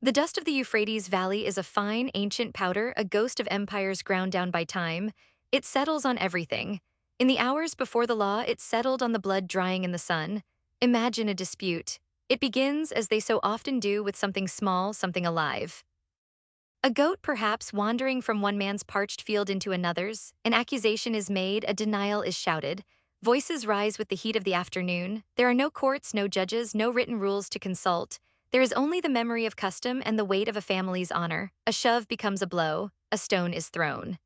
The dust of the Euphrates Valley is a fine, ancient powder, a ghost of empires ground down by time. It settles on everything. In the hours before the law, it settled on the blood drying in the sun. Imagine a dispute. It begins, as they so often do, with something small, something alive. A goat perhaps wandering from one man's parched field into another's, an accusation is made, a denial is shouted. Voices rise with the heat of the afternoon. There are no courts, no judges, no written rules to consult. There is only the memory of custom and the weight of a family's honor. A shove becomes a blow, a stone is thrown.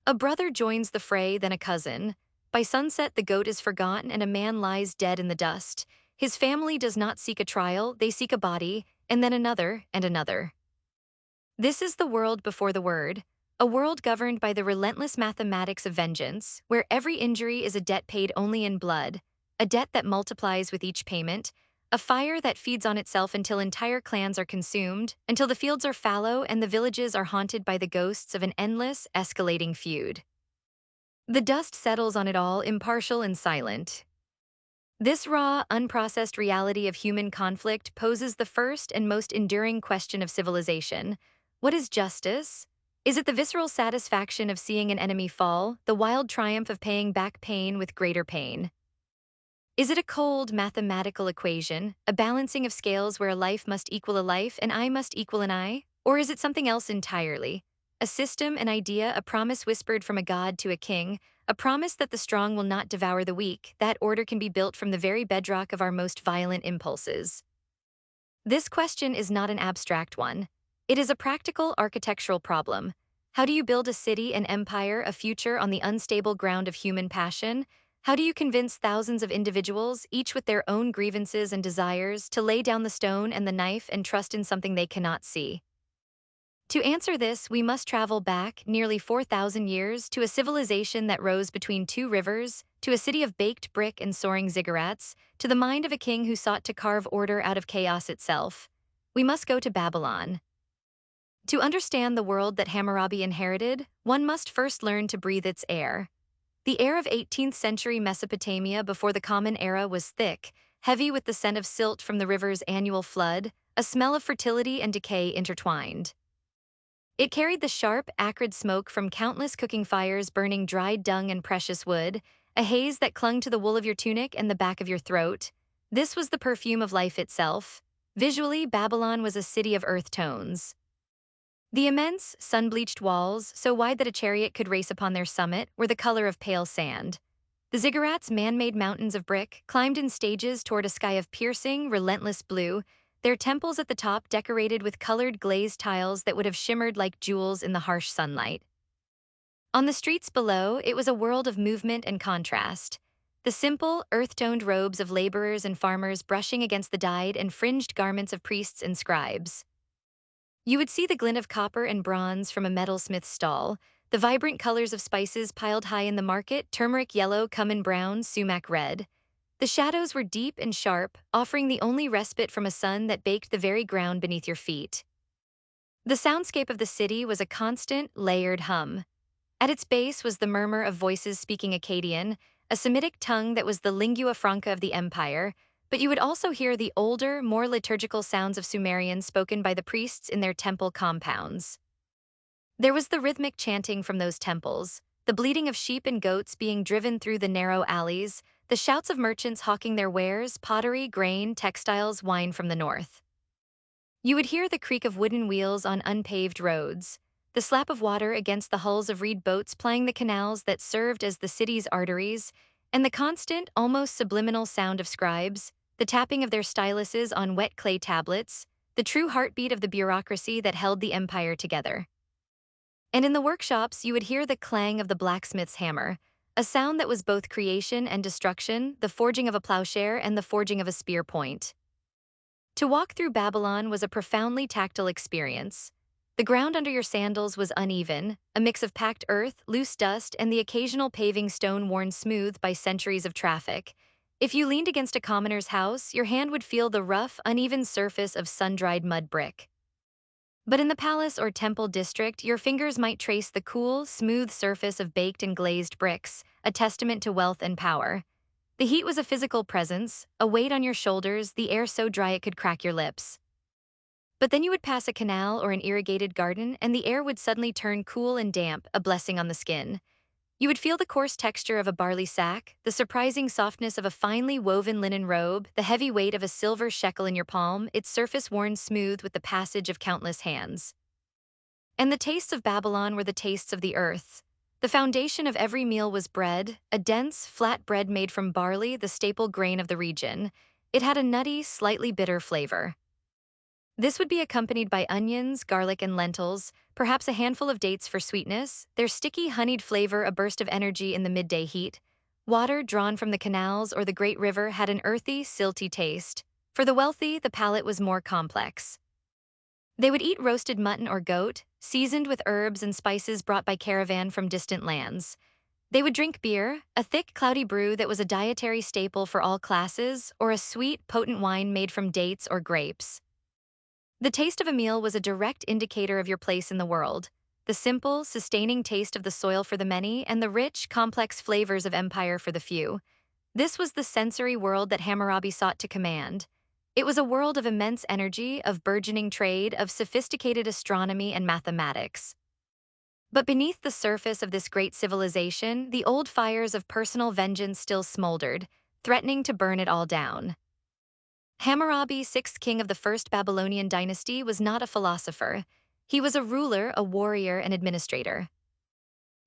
A brother joins the fray, then a cousin. By sunset, the goat is forgotten and a man lies dead in the dust. His family does not seek a trial, they seek a body, and then another and another. This is the world before the word, a world governed by the relentless mathematics of vengeance, where every injury is a debt paid only in blood, a debt that multiplies with each payment, a fire that feeds on itself until entire clans are consumed, until the fields are fallow and the villages are haunted by the ghosts of an endless, escalating feud. The dust settles on it all, impartial and silent. This raw, unprocessed reality of human conflict poses the first and most enduring question of civilization. What is justice? Is it the visceral satisfaction of seeing an enemy fall, the wild triumph of paying back pain with greater pain? Is it a cold, mathematical equation, a balancing of scales where a life must equal a life, an eye must equal an eye? Or is it something else entirely? A system, an idea, a promise whispered from a god to a king, a promise that the strong will not devour the weak. That order can be built from the very bedrock of our most violent impulses. This question is not an abstract one. It is a practical architectural problem. How do you build a city, an empire, a future on the unstable ground of human passion? How do you convince thousands of individuals, each with their own grievances and desires, to lay down the stone and the knife and trust in something they cannot see? To answer this, we must travel back nearly 4,000 years to a civilization that rose between two rivers, to a city of baked brick and soaring ziggurats, to the mind of a king who sought to carve order out of chaos itself. We must go to Babylon. To understand the world that Hammurabi inherited, one must first learn to breathe its air. The air of 18th century Mesopotamia before the Common Era was thick, heavy with the scent of silt from the river's annual flood, a smell of fertility and decay intertwined. It carried the sharp, acrid smoke from countless cooking fires burning dried dung and precious wood, a haze that clung to the wool of your tunic and the back of your throat. This was the perfume of life itself. Visually, Babylon was a city of earth tones. The immense, sun-bleached walls, so wide that a chariot could race upon their summit, were the color of pale sand. The ziggurats, man-made mountains of brick, climbed in stages toward a sky of piercing, relentless blue, their temples at the top decorated with colored glazed tiles that would have shimmered like jewels in the harsh sunlight. On the streets below, it was a world of movement and contrast. The simple, earth-toned robes of laborers and farmers brushing against the dyed and fringed garments of priests and scribes. You would see the glint of copper and bronze from a metalsmith's stall, the vibrant colors of spices piled high in the market, turmeric yellow, cumin brown, sumac red. The shadows were deep and sharp, offering the only respite from a sun that baked the very ground beneath your feet. The soundscape of the city was a constant, layered hum. At its base was the murmur of voices speaking Akkadian, a Semitic tongue that was the lingua franca of the empire, but you would also hear the older, more liturgical sounds of Sumerian spoken by the priests in their temple compounds. There was the rhythmic chanting from those temples, the bleating of sheep and goats being driven through the narrow alleys, the shouts of merchants hawking their wares, pottery, grain, textiles, wine from the north. You would hear the creak of wooden wheels on unpaved roads, the slap of water against the hulls of reed boats plying the canals that served as the city's arteries, and the constant, almost subliminal sound of scribes, the tapping of their styluses on wet clay tablets, the true heartbeat of the bureaucracy that held the empire together. And in the workshops, you would hear the clang of the blacksmith's hammer, a sound that was both creation and destruction, the forging of a plowshare and the forging of a spear point. To walk through Babylon was a profoundly tactile experience. The ground under your sandals was uneven, a mix of packed earth, loose dust, and the occasional paving stone worn smooth by centuries of traffic. If you leaned against a commoner's house, your hand would feel the rough, uneven surface of sun-dried mud brick. But in the palace or temple district, your fingers might trace the cool, smooth surface of baked and glazed bricks, a testament to wealth and power. The heat was a physical presence, a weight on your shoulders, the air so dry it could crack your lips. But then you would pass a canal or an irrigated garden, and the air would suddenly turn cool and damp, a blessing on the skin. You would feel the coarse texture of a barley sack, the surprising softness of a finely woven linen robe, the heavy weight of a silver shekel in your palm, its surface worn smooth with the passage of countless hands. And the tastes of Babylon were the tastes of the earth. The foundation of every meal was bread, a dense, flat bread made from barley, the staple grain of the region. It had a nutty, slightly bitter flavor. This would be accompanied by onions, garlic, and lentils, perhaps a handful of dates for sweetness, their sticky, honeyed flavor a burst of energy in the midday heat. Water drawn from the canals or the great river had an earthy, silty taste. For the wealthy, the palate was more complex. They would eat roasted mutton or goat, seasoned with herbs and spices brought by caravan from distant lands. They would drink beer, a thick, cloudy brew that was a dietary staple for all classes, or a sweet, potent wine made from dates or grapes. The taste of a meal was a direct indicator of your place in the world. The simple, sustaining taste of the soil for the many, and the rich, complex flavors of empire for the few. This was the sensory world that Hammurabi sought to command. It was a world of immense energy, of burgeoning trade, of sophisticated astronomy and mathematics. But beneath the surface of this great civilization, the old fires of personal vengeance still smoldered, threatening to burn it all down. Hammurabi, sixth king of the first Babylonian dynasty, was not a philosopher. He was a ruler, a warrior, and administrator.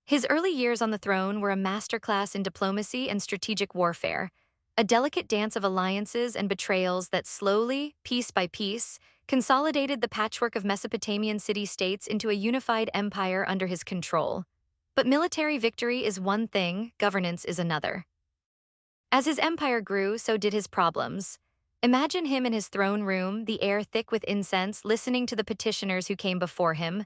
His early years on the throne were a masterclass in diplomacy and strategic warfare, a delicate dance of alliances and betrayals that slowly, piece by piece, consolidated the patchwork of Mesopotamian city-states into a unified empire under his control. But military victory is one thing, governance is another. As his empire grew, so did his problems. Imagine him in his throne room, the air thick with incense, listening to the petitioners who came before him.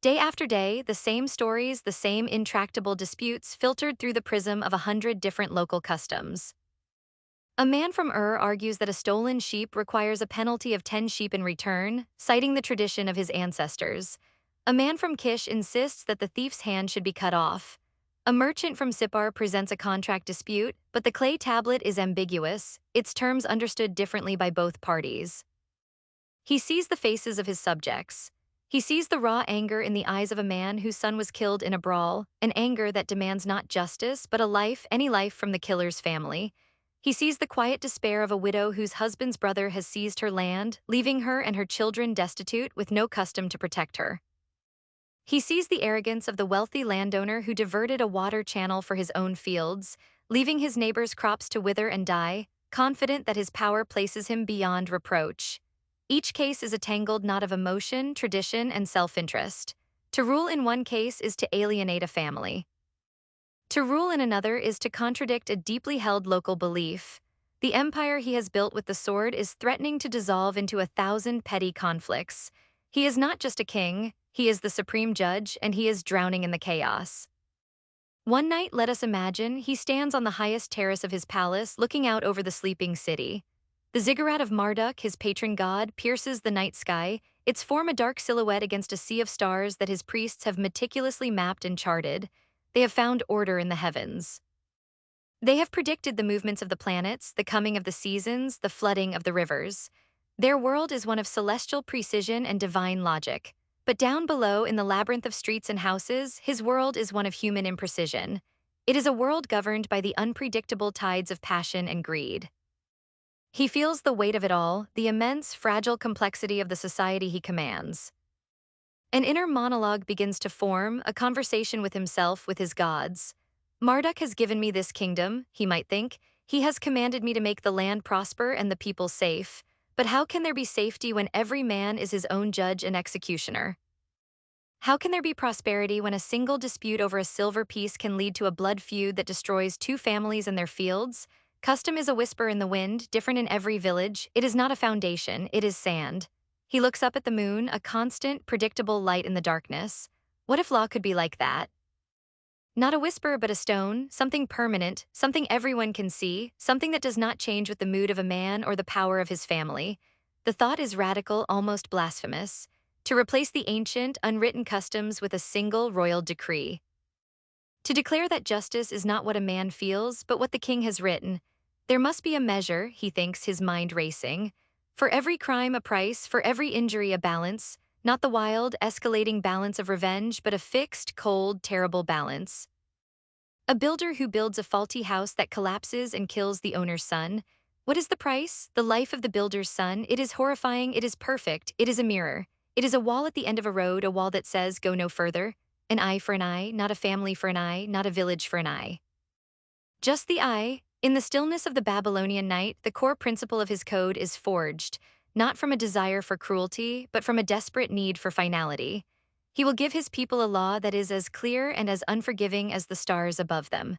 Day after day, the same stories, the same intractable disputes filtered through the prism of 100 different local customs. A man from Ur argues that a stolen sheep requires a penalty of 10 sheep in return, citing the tradition of his ancestors. A man from Kish insists that the thief's hand should be cut off. A merchant from Sippar presents a contract dispute, but the clay tablet is ambiguous, its terms understood differently by both parties. He sees the faces of his subjects. He sees the raw anger in the eyes of a man whose son was killed in a brawl, an anger that demands not justice, but a life, any life from the killer's family. He sees the quiet despair of a widow whose husband's brother has seized her land, leaving her and her children destitute with no custom to protect her. He sees the arrogance of the wealthy landowner who diverted a water channel for his own fields, leaving his neighbor's crops to wither and die, confident that his power places him beyond reproach. Each case is a tangled knot of emotion, tradition, and self-interest. To rule in one case is to alienate a family. To rule in another is to contradict a deeply held local belief. The empire he has built with the sword is threatening to dissolve into 1,000 petty conflicts. He is not just a king, he is the supreme judge, and he is drowning in the chaos. One night, let us imagine, he stands on the highest terrace of his palace, looking out over the sleeping city. The ziggurat of Marduk, his patron god, pierces the night sky, its form a dark silhouette against a sea of stars that his priests have meticulously mapped and charted. They have found order in the heavens. They have predicted the movements of the planets, the coming of the seasons, the flooding of the rivers. Their world is one of celestial precision and divine logic. But down below, in the labyrinth of streets and houses, his world is one of human imprecision. It is a world governed by the unpredictable tides of passion and greed. He feels the weight of it all, the immense, fragile complexity of the society he commands. An inner monologue begins to form, a conversation with himself, with his gods. Marduk has given me this kingdom, he might think. He has commanded me to make the land prosper and the people safe. But how can there be safety when every man is his own judge and executioner? How can there be prosperity when a single dispute over a silver piece can lead to a blood feud that destroys two families and their fields? Custom is a whisper in the wind, different in every village. It is not a foundation, it is sand. He looks up at the moon, a constant, predictable light in the darkness. What if law could be like that? Not a whisper but a stone, something permanent, something everyone can see, something that does not change with the mood of a man or the power of his family. The thought is radical, almost blasphemous. To replace the ancient, unwritten customs with a single royal decree. To declare that justice is not what a man feels, but what the king has written. There must be a measure, he thinks, his mind racing. For every crime, a price, for every injury, a balance, not the wild, escalating balance of revenge, but a fixed, cold, terrible balance. A builder who builds a faulty house that collapses and kills the owner's son. What is the price? The life of the builder's son. It is horrifying, it is perfect, it is a mirror. It is a wall at the end of a road, a wall that says, go no further. An eye for an eye, not a family for an eye, not a village for an eye. Just the eye. In the stillness of the Babylonian night, the core principle of his code is forged, not from a desire for cruelty, but from a desperate need for finality. He will give his people a law that is as clear and as unforgiving as the stars above them.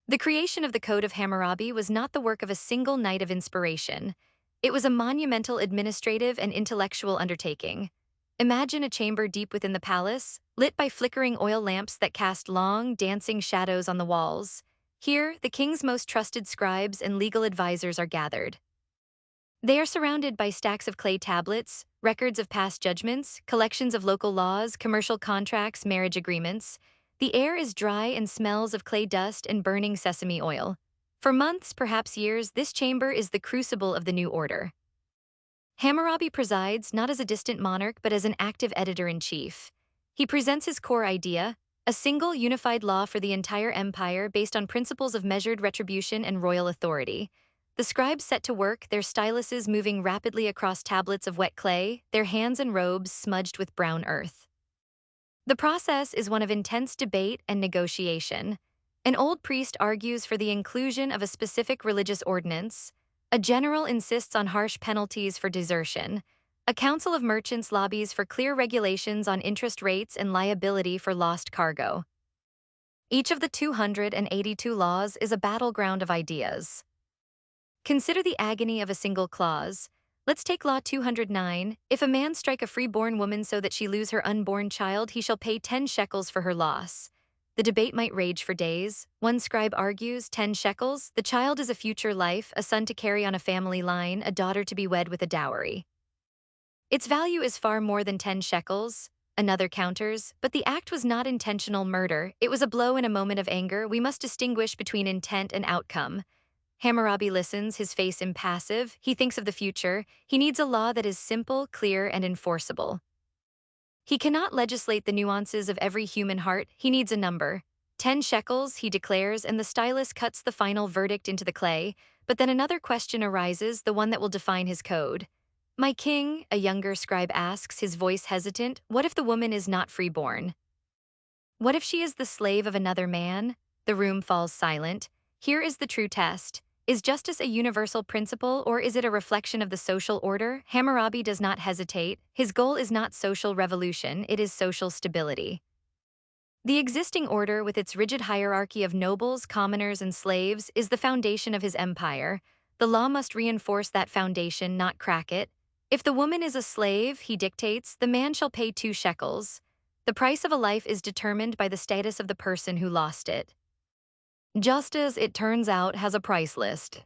The creation of the Code of Hammurabi was not the work of a single night of inspiration. It was a monumental administrative and intellectual undertaking. Imagine a chamber deep within the palace, lit by flickering oil lamps that cast long, dancing shadows on the walls. Here, the king's most trusted scribes and legal advisors are gathered. They are surrounded by stacks of clay tablets, records of past judgments, collections of local laws, commercial contracts, marriage agreements. The air is dry and smells of clay dust and burning sesame oil. For months, perhaps years, this chamber is the crucible of the new order. Hammurabi presides not as a distant monarch but as an active editor-in-chief. He presents his core idea, a single unified law for the entire empire based on principles of measured retribution and royal authority. The scribes set to work, their styluses moving rapidly across tablets of wet clay, their hands and robes smudged with brown earth. The process is one of intense debate and negotiation. An old priest argues for the inclusion of a specific religious ordinance. A general insists on harsh penalties for desertion. A council of merchants lobbies for clear regulations on interest rates and liability for lost cargo. Each of the 282 laws is a battleground of ideas. Consider the agony of a single clause. Let's take Law 209. If a man strike a free-born woman so that she lose her unborn child, he shall pay 10 shekels for her loss. The debate might rage for days. One scribe argues, 10 shekels? The child is a future life, a son to carry on a family line, a daughter to be wed with a dowry. Its value is far more than 10 shekels. Another counters, but the act was not intentional murder. It was a blow in a moment of anger. We must distinguish between intent and outcome. Hammurabi listens, his face impassive. He thinks of the future. He needs a law that is simple, clear, and enforceable. He cannot legislate the nuances of every human heart. He needs a number. 10 shekels, he declares, and the stylus cuts the final verdict into the clay. But then another question arises, the one that will define his code. My king, a younger scribe asks, his voice hesitant, what if the woman is not freeborn? What if she is the slave of another man? The room falls silent. Here is the true test. Is justice a universal principle, or is it a reflection of the social order? Hammurabi does not hesitate. His goal is not social revolution, it is social stability. The existing order, with its rigid hierarchy of nobles, commoners, and slaves, is the foundation of his empire. The law must reinforce that foundation, not crack it. If the woman is a slave, he dictates, the man shall pay 2 shekels. The price of a life is determined by the status of the person who lost it. Justice, it turns out, has a price list.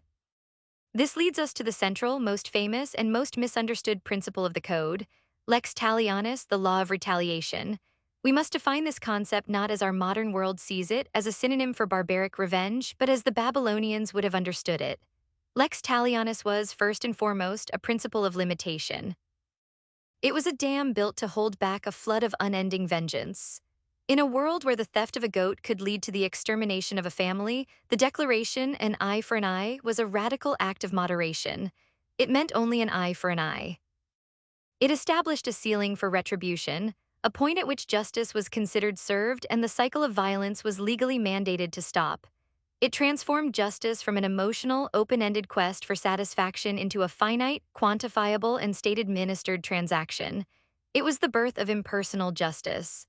This leads us to the central, most famous, and most misunderstood principle of the code, Lex Talionis, the law of retaliation. We must define this concept not as our modern world sees it, as a synonym for barbaric revenge, but as the Babylonians would have understood it. Lex Talionis was, first and foremost, a principle of limitation. It was a dam built to hold back a flood of unending vengeance. In a world where the theft of a goat could lead to the extermination of a family, the declaration, an eye for an eye, was a radical act of moderation. It meant only an eye for an eye. It established a ceiling for retribution, a point at which justice was considered served and the cycle of violence was legally mandated to stop. It transformed justice from an emotional, open-ended quest for satisfaction into a finite, quantifiable, and state-administered transaction. It was the birth of impersonal justice.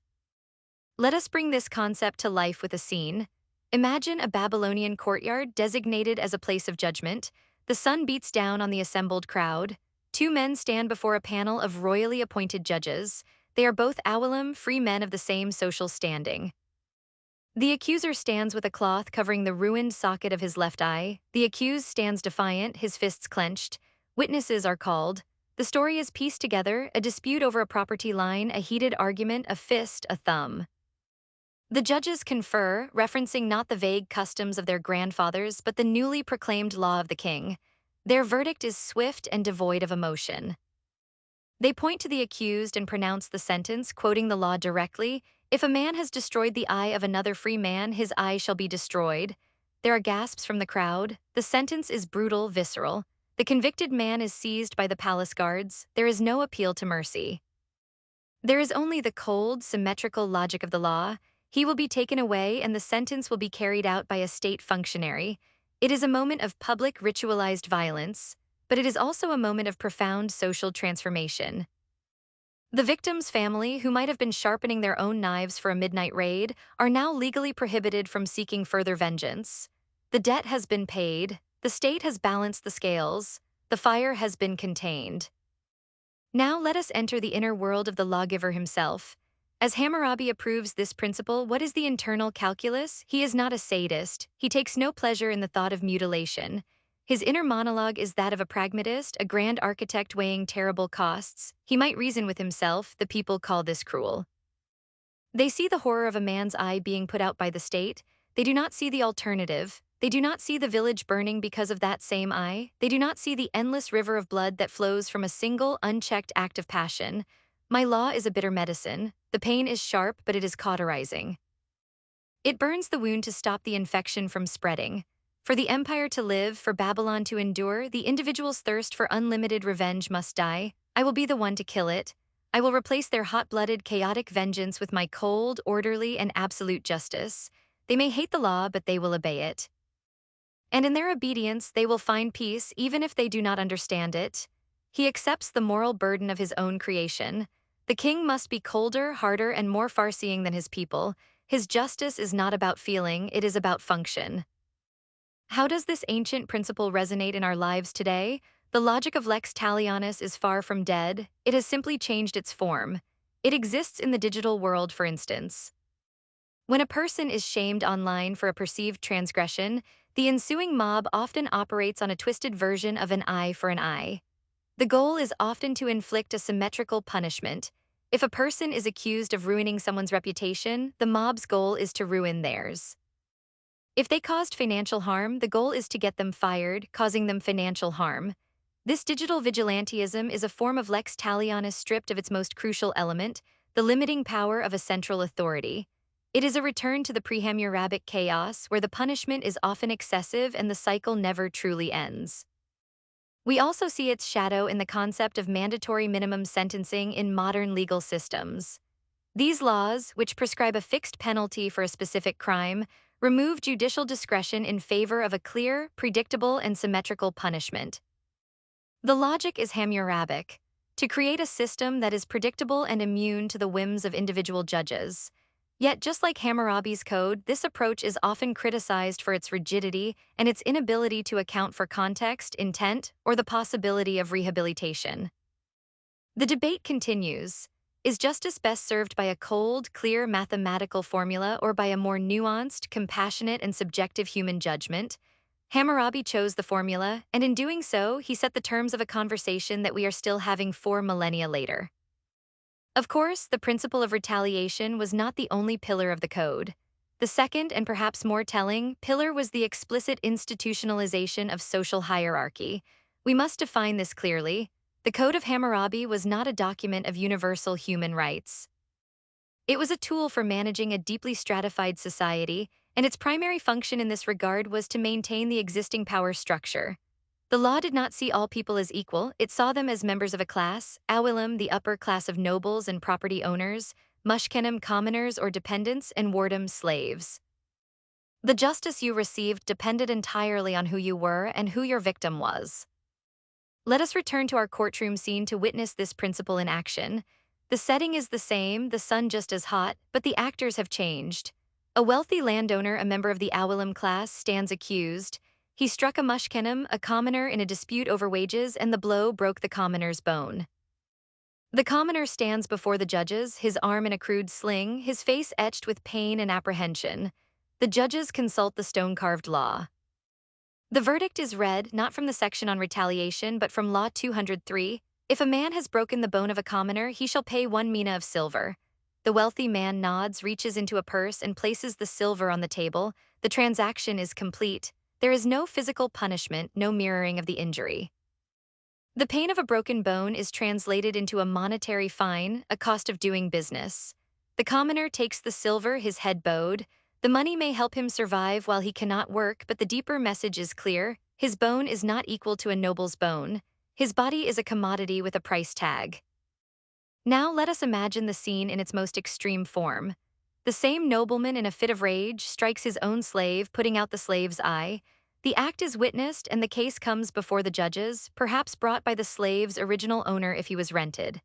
Let us bring this concept to life with a scene. Imagine a Babylonian courtyard designated as a place of judgment. The sun beats down on the assembled crowd. 2 men stand before a panel of royally appointed judges. They are both Awelem, free men of the same social standing. The accuser stands with a cloth covering the ruined socket of his left eye. The accused stands defiant, his fists clenched. Witnesses are called. The story is pieced together, a dispute over a property line, a heated argument, a fist, a thumb. The judges confer, referencing not the vague customs of their grandfathers but the newly proclaimed law of the king. Their verdict is swift and devoid of emotion. They point to the accused and pronounce the sentence, quoting the law directly. If a man has destroyed the eye of another free man, his eye shall be destroyed. There are gasps from the crowd. The sentence is brutal, visceral. The convicted man is seized by the palace guards. There is no appeal to mercy. There is only the cold, symmetrical logic of the law. He will be taken away and the sentence will be carried out by a state functionary. It is a moment of public, ritualized violence, but it is also a moment of profound social transformation. The victim's family, who might have been sharpening their own knives for a midnight raid, are now legally prohibited from seeking further vengeance. The debt has been paid, the state has balanced the scales, the fire has been contained. Now let us enter the inner world of the lawgiver himself. As Hammurabi approves this principle, what is the internal calculus? He is not a sadist. He takes no pleasure in the thought of mutilation. His inner monologue is that of a pragmatist, a grand architect weighing terrible costs. He might reason with himself, the people call this cruel. They see the horror of a man's eye being put out by the state. They do not see the alternative. They do not see the village burning because of that same eye. They do not see the endless river of blood that flows from a single, unchecked act of passion. My law is a bitter medicine. The pain is sharp, but it is cauterizing. It burns the wound to stop the infection from spreading. For the empire to live, for Babylon to endure, the individual's thirst for unlimited revenge must die. I will be the one to kill it. I will replace their hot-blooded, chaotic vengeance with my cold, orderly, and absolute justice. They may hate the law, but they will obey it. And in their obedience, they will find peace even if they do not understand it. He accepts the moral burden of his own creation. The king must be colder, harder, and more far-seeing than his people. His justice is not about feeling, it is about function. How does this ancient principle resonate in our lives today? The logic of Lex Talionis is far from dead. It has simply changed its form. It exists in the digital world, for instance. When a person is shamed online for a perceived transgression, the ensuing mob often operates on a twisted version of an eye for an eye. The goal is often to inflict a symmetrical punishment. If a person is accused of ruining someone's reputation, the mob's goal is to ruin theirs. If they caused financial harm, the goal is to get them fired, causing them financial harm. This digital vigilantism is a form of Lex Talionis stripped of its most crucial element, the limiting power of a central authority. It is a return to the pre-Hammurabic chaos, where the punishment is often excessive and the cycle never truly ends. We also see its shadow in the concept of mandatory minimum sentencing in modern legal systems. These laws, which prescribe a fixed penalty for a specific crime, remove judicial discretion in favor of a clear, predictable, and symmetrical punishment. The logic is Hammurabic, to create a system that is predictable and immune to the whims of individual judges. Yet, just like Hammurabi's code, this approach is often criticized for its rigidity and its inability to account for context, intent, or the possibility of rehabilitation. The debate continues. Is justice best served by a cold, clear mathematical formula or by a more nuanced, compassionate, and subjective human judgment? Hammurabi chose the formula, and in doing so, he set the terms of a conversation that we are still having 4 millennia later. Of course, the principle of retaliation was not the only pillar of the code. The second, and perhaps more telling, pillar was the explicit institutionalization of social hierarchy. We must define this clearly. The Code of Hammurabi was not a document of universal human rights. It was a tool for managing a deeply stratified society, and its primary function in this regard was to maintain the existing power structure. The law did not see all people as equal, it saw them as members of a class, Awelem, the upper class of nobles and property owners, Mushkinim, commoners or dependents, and Wardam, slaves. The justice you received depended entirely on who you were and who your victim was. Let us return to our courtroom scene to witness this principle in action. The setting is the same, the sun just as hot, but the actors have changed. A wealthy landowner, a member of the Awelem class, stands accused. He struck a Mushkinim, a commoner, in a dispute over wages, and the blow broke the commoner's bone. The commoner stands before the judges, his arm in a crude sling, his face etched with pain and apprehension. The judges consult the stone-carved law. The verdict is read not from the section on retaliation but from Law 203. If a man has broken the bone of a commoner, he shall pay 1 mina of silver. The wealthy man nods, reaches into a purse, and places the silver on the table. The transaction is complete. there is no physical punishment, no mirroring of the injury. The pain of a broken bone is translated into a monetary fine, a cost of doing business. The commoner takes the silver his head bowed. The money may help him survive while he cannot work, but the deeper message is clear. His bone is not equal to a noble's bone. His body is a commodity with a price tag. Now let us imagine the scene in its most extreme form. The same nobleman in a fit of rage strikes his own slave, putting out the slave's eye. The act is witnessed and the case comes before the judges, perhaps brought by the slave's original owner if he was rented.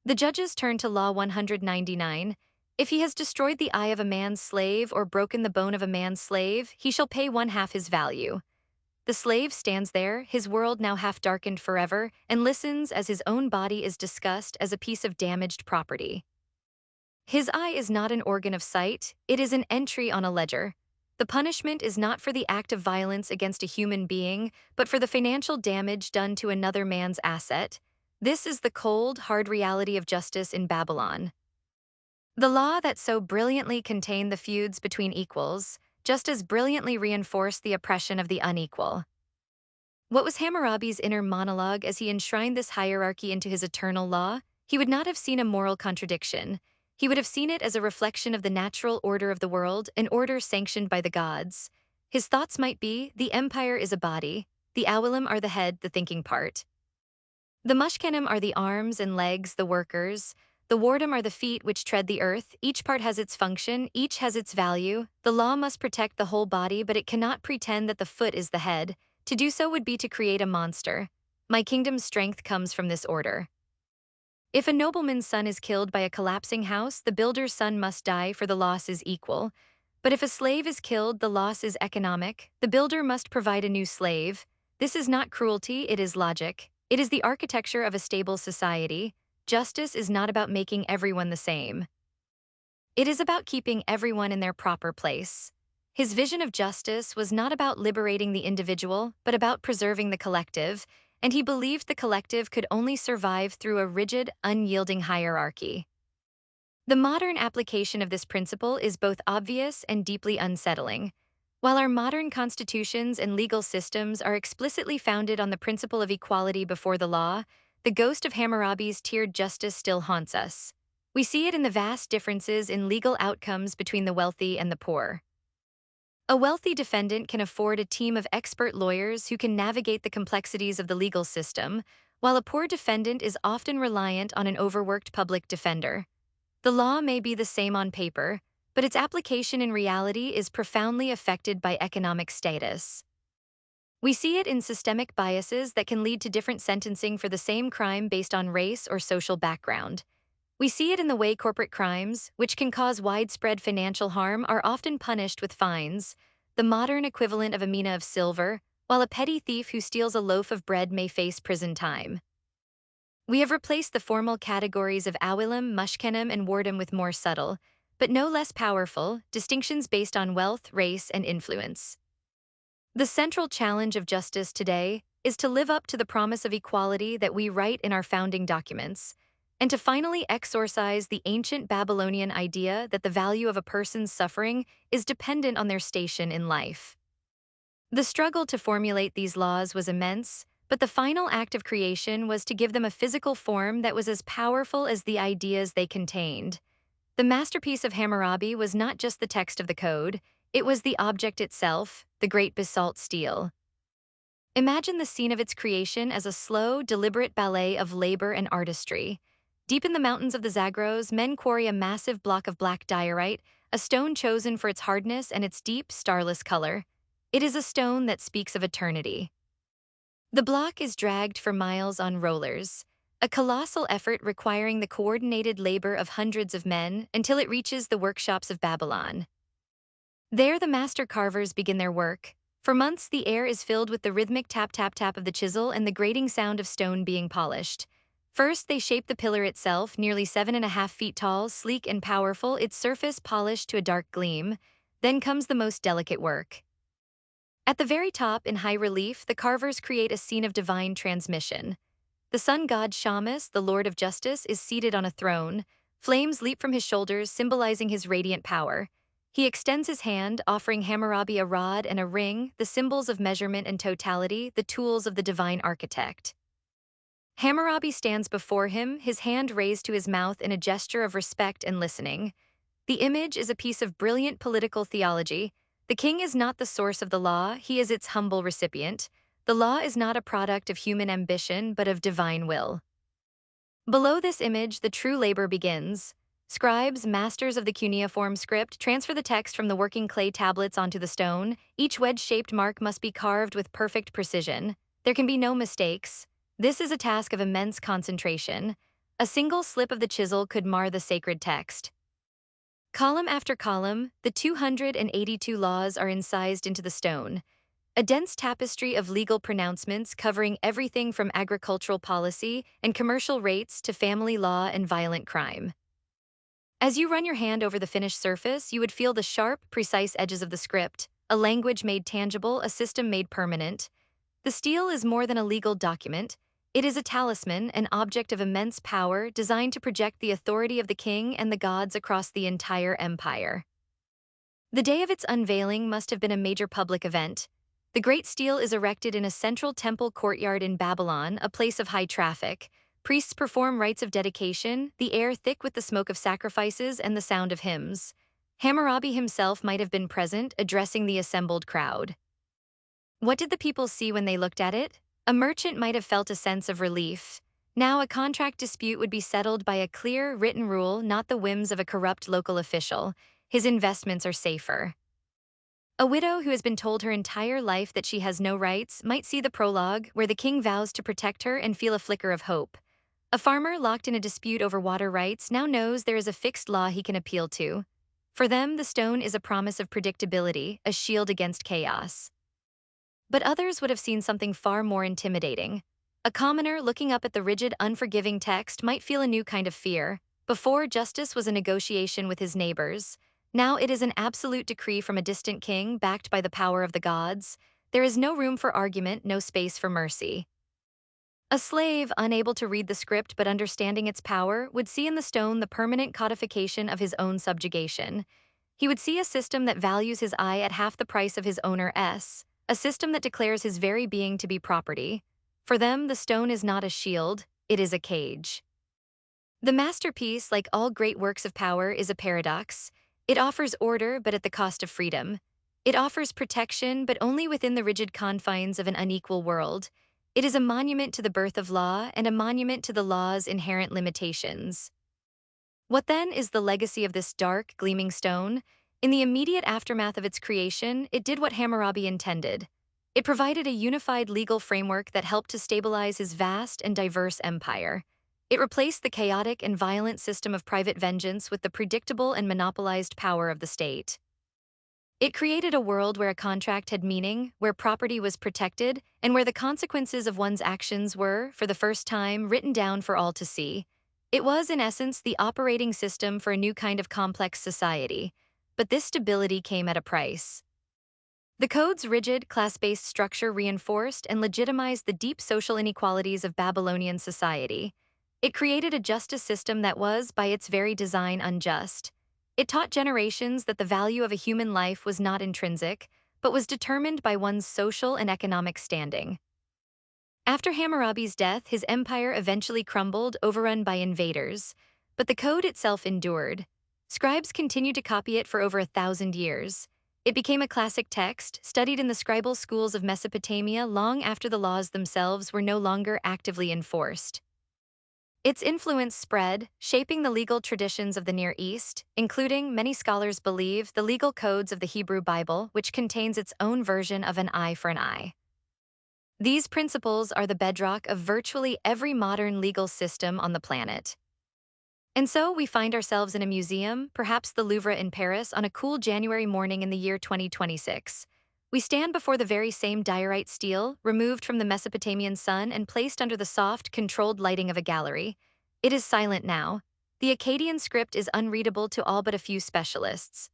The judges turn to Law 199. If he has destroyed the eye of a man's slave or broken the bone of a man's slave, he shall pay 1/2 his value. The slave stands there, his world now half darkened forever, and listens as his own body is discussed as a piece of damaged property. His eye is not an organ of sight, it is an entry on a ledger. The punishment is not for the act of violence against a human being, but for the financial damage done to another man's asset. This is the cold, hard reality of justice in Babylon. The law that so brilliantly contained the feuds between equals, just as brilliantly reinforced the oppression of the unequal. What was Hammurabi's inner monologue as he enshrined this hierarchy into his eternal law? He would not have seen a moral contradiction. He would have seen it as a reflection of the natural order of the world, an order sanctioned by the gods. His thoughts might be, the empire is a body, the Awelem are the head, the thinking part. The Mushkinim are the arms and legs, the workers. The Wardam are the feet which tread the earth. Each part has its function, each has its value. The law must protect the whole body, but it cannot pretend that the foot is the head. To do so would be to create a monster. My kingdom's strength comes from this order. If a nobleman's son is killed by a collapsing house, the builder's son must die, for the loss is equal. But if a slave is killed, the loss is economic. The builder must provide a new slave. This is not cruelty, it is logic. It is the architecture of a stable society. Justice is not about making everyone the same. It is about keeping everyone in their proper place. His vision of justice was not about liberating the individual, but about preserving the collective, and he believed the collective could only survive through a rigid, unyielding hierarchy. The modern application of this principle is both obvious and deeply unsettling. While our modern constitutions and legal systems are explicitly founded on the principle of equality before the law, the ghost of Hammurabi's tiered justice still haunts us. We see it in the vast differences in legal outcomes between the wealthy and the poor. A wealthy defendant can afford a team of expert lawyers who can navigate the complexities of the legal system, while a poor defendant is often reliant on an overworked public defender. The law may be the same on paper, but its application in reality is profoundly affected by economic status. We see it in systemic biases that can lead to different sentencing for the same crime based on race or social background. We see it in the way corporate crimes, which can cause widespread financial harm, are often punished with fines, the modern equivalent of a mina of silver, while a petty thief who steals a loaf of bread may face prison time. We have replaced the formal categories of Awelem, Mushkinim, and Wardam with more subtle, but no less powerful, distinctions based on wealth, race, and influence. The central challenge of justice today is to live up to the promise of equality that we write in our founding documents, and to finally exorcise the ancient Babylonian idea that the value of a person's suffering is dependent on their station in life. The struggle to formulate these laws was immense, but the final act of creation was to give them a physical form that was as powerful as the ideas they contained. The masterpiece of Hammurabi was not just the text of the code, it was the object itself, the great basalt stele. Imagine the scene of its creation as a slow, deliberate ballet of labor and artistry. Deep in the mountains of the Zagros, men quarry a massive block of black diorite, a stone chosen for its hardness and its deep, starless color. It is a stone that speaks of eternity. The block is dragged for miles on rollers, a colossal effort requiring the coordinated labor of hundreds of men until it reaches the workshops of Babylon. There the master carvers begin their work. For months the air is filled with the rhythmic tap-tap-tap of the chisel and the grating sound of stone being polished. First they shape the pillar itself, nearly 7.5 feet tall, sleek and powerful, its surface polished to a dark gleam. Then comes the most delicate work. At the very top, in high relief, the carvers create a scene of divine transmission. The sun god Shamus, the Lord of Justice, is seated on a throne. Flames leap from his shoulders, symbolizing his radiant power. He extends his hand, offering Hammurabi a rod and a ring, the symbols of measurement and totality, the tools of the divine architect. Hammurabi stands before him, his hand raised to his mouth in a gesture of respect and listening. The image is a piece of brilliant political theology. The king is not the source of the law, he is its humble recipient. The law is not a product of human ambition, but of divine will. Below this image, the true labor begins. Scribes, masters of the cuneiform script, transfer the text from the working clay tablets onto the stone. Each wedge-shaped mark must be carved with perfect precision. There can be no mistakes. This is a task of immense concentration. A single slip of the chisel could mar the sacred text. Column after column, the 282 laws are incised into the stone. A dense tapestry of legal pronouncements covering everything from agricultural policy and commercial rates to family law and violent crime. As you run your hand over the finished surface, you would feel the sharp, precise edges of the script, a language made tangible, a system made permanent. The stele is more than a legal document. It is a talisman, an object of immense power designed to project the authority of the king and the gods across the entire empire. The day of its unveiling must have been a major public event. The Great Stele is erected in a central temple courtyard in Babylon, a place of high traffic. Priests perform rites of dedication, the air thick with the smoke of sacrifices and the sound of hymns. Hammurabi himself might have been present, addressing the assembled crowd. What did the people see when they looked at it? A merchant might have felt a sense of relief. Now a contract dispute would be settled by a clear, written rule, not the whims of a corrupt local official. His investments are safer. A widow who has been told her entire life that she has no rights might see the prologue, where the king vows to protect her, and feel a flicker of hope. A farmer locked in a dispute over water rights now knows there is a fixed law he can appeal to. For them, the stone is a promise of predictability, a shield against chaos. But others would have seen something far more intimidating. A commoner looking up at the rigid, unforgiving text might feel a new kind of fear. Before, justice was a negotiation with his neighbors. Now it is an absolute decree from a distant king backed by the power of the gods. There is no room for argument, no space for mercy. A slave, unable to read the script but understanding its power, would see in the stone the permanent codification of his own subjugation. He would see a system that values his eye at half the price of his owner's, a system that declares his very being to be property. For them, the stone is not a shield, it is a cage. The masterpiece, like all great works of power, is a paradox. It offers order, but at the cost of freedom. It offers protection, but only within the rigid confines of an unequal world. It is a monument to the birth of law and a monument to the law's inherent limitations. What then is the legacy of this dark, gleaming stone? In the immediate aftermath of its creation, it did what Hammurabi intended. It provided a unified legal framework that helped to stabilize his vast and diverse empire. It replaced the chaotic and violent system of private vengeance with the predictable and monopolized power of the state. It created a world where a contract had meaning, where property was protected, and where the consequences of one's actions were, for the first time, written down for all to see. It was, in essence, the operating system for a new kind of complex society. But this stability came at a price. The code's rigid, class-based structure reinforced and legitimized the deep social inequalities of Babylonian society. It created a justice system that was, by its very design, unjust. It taught generations that the value of a human life was not intrinsic, but was determined by one's social and economic standing. After Hammurabi's death, his empire eventually crumbled, overrun by invaders. But the code itself endured. Scribes continued to copy it for over 1,000 years. It became a classic text, studied in the scribal schools of Mesopotamia long after the laws themselves were no longer actively enforced. Its influence spread, shaping the legal traditions of the Near East, including, many scholars believe, the legal codes of the Hebrew Bible, which contains its own version of an eye for an eye. These principles are the bedrock of virtually every modern legal system on the planet. And so we find ourselves in a museum, perhaps the Louvre in Paris, on a cool January morning in the year 2026. We stand before the very same diorite stele, removed from the Mesopotamian sun and placed under the soft, controlled lighting of a gallery. It is silent now. The Akkadian script is unreadable to all but a few specialists.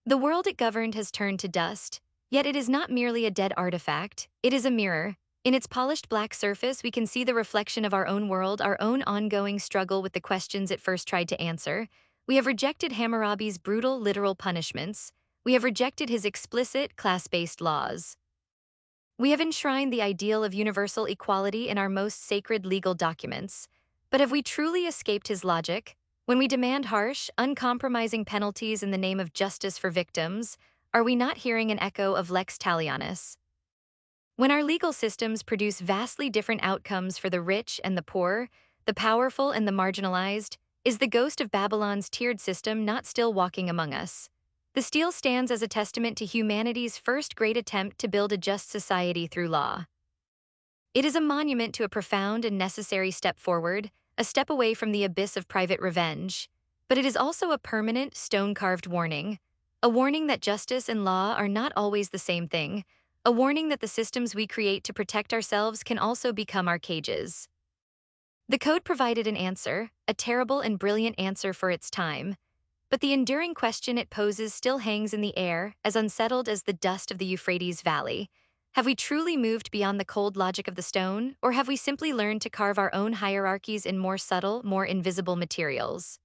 The world it governed has turned to dust, yet it is not merely a dead artifact, it is a mirror. In its polished black surface, we can see the reflection of our own world, our own ongoing struggle with the questions it first tried to answer. We have rejected Hammurabi's brutal literal punishments. We have rejected his explicit class-based laws. We have enshrined the ideal of universal equality in our most sacred legal documents. But have we truly escaped his logic? When we demand harsh, uncompromising penalties in the name of justice for victims, are we not hearing an echo of Lex Talionis? When our legal systems produce vastly different outcomes for the rich and the poor, the powerful and the marginalized, is the ghost of Babylon's tiered system not still walking among us? The stele stands as a testament to humanity's first great attempt to build a just society through law. It is a monument to a profound and necessary step forward, a step away from the abyss of private revenge. But it is also a permanent, stone-carved warning, a warning that justice and law are not always the same thing, a warning that the systems we create to protect ourselves can also become our cages. The code provided an answer, a terrible and brilliant answer for its time, but the enduring question it poses still hangs in the air, as unsettled as the dust of the Euphrates Valley. Have we truly moved beyond the cold logic of the stone, or have we simply learned to carve our own hierarchies in more subtle, more invisible materials?